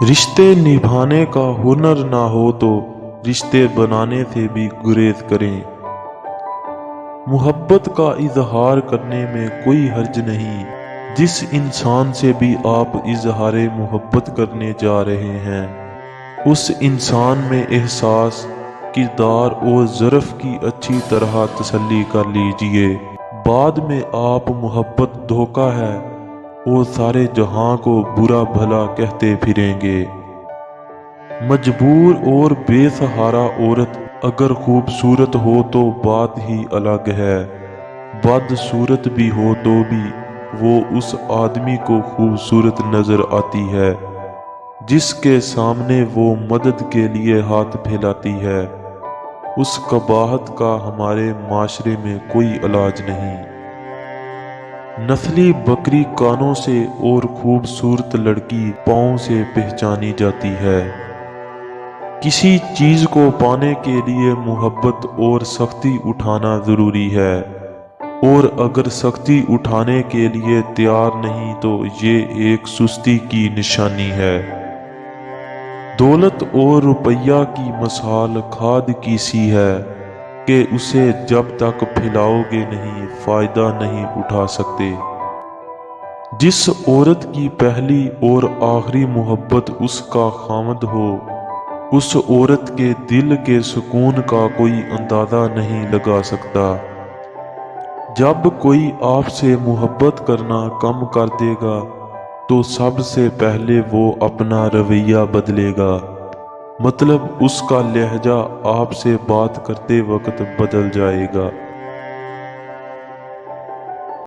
رشتے نبھانے کا ہنر نہ ہو تو رشتے بنانے سے بھی گریز کریں۔ محبت کا اظہار کرنے میں کوئی حرج نہیں۔ جس انسان سے بھی آپ اظہار محبت کرنے جا رہے ہیں اس انسان میں احساس، کردار اور ظرف کی اچھی طرح تسلی کر لیجئے۔ بعد میں آپ محبت دھوکہ ہے اور سارے جہاں کو برا بھلا کہتے پھریں گے۔ مجبور اور بے سہارا عورت اگر خوبصورت ہو تو بات ہی الگ ہے، بدصورت بھی ہو تو بھی وہ اس آدمی کو خوبصورت نظر آتی ہے جس کے سامنے وہ مدد کے لیے ہاتھ پھیلاتی ہے۔ اس قباحت کا ہمارے معاشرے میں کوئی علاج نہیں۔ نسلی بکری کانوں سے اور خوبصورت لڑکی پاؤں سے پہچانی جاتی ہے۔ کسی چیز کو پانے کے لیے محبت اور سختی اٹھانا ضروری ہے، اور اگر سختی اٹھانے کے لیے تیار نہیں تو یہ ایک سستی کی نشانی ہے۔ دولت اور روپیہ کی مثال کھاد کی سی ہے کہ اسے جب تک پھیلاؤ گے نہیں فائدہ نہیں اٹھا سکتے۔ جس عورت کی پہلی اور آخری محبت اس کا خاوند ہو، اس عورت کے دل کے سکون کا کوئی اندازہ نہیں لگا سکتا۔ جب کوئی آپ سے محبت کرنا کم کر دے گا تو سب سے پہلے وہ اپنا رویہ بدلے گا، مطلب اس کا لہجہ آپ سے بات کرتے وقت بدل جائے گا۔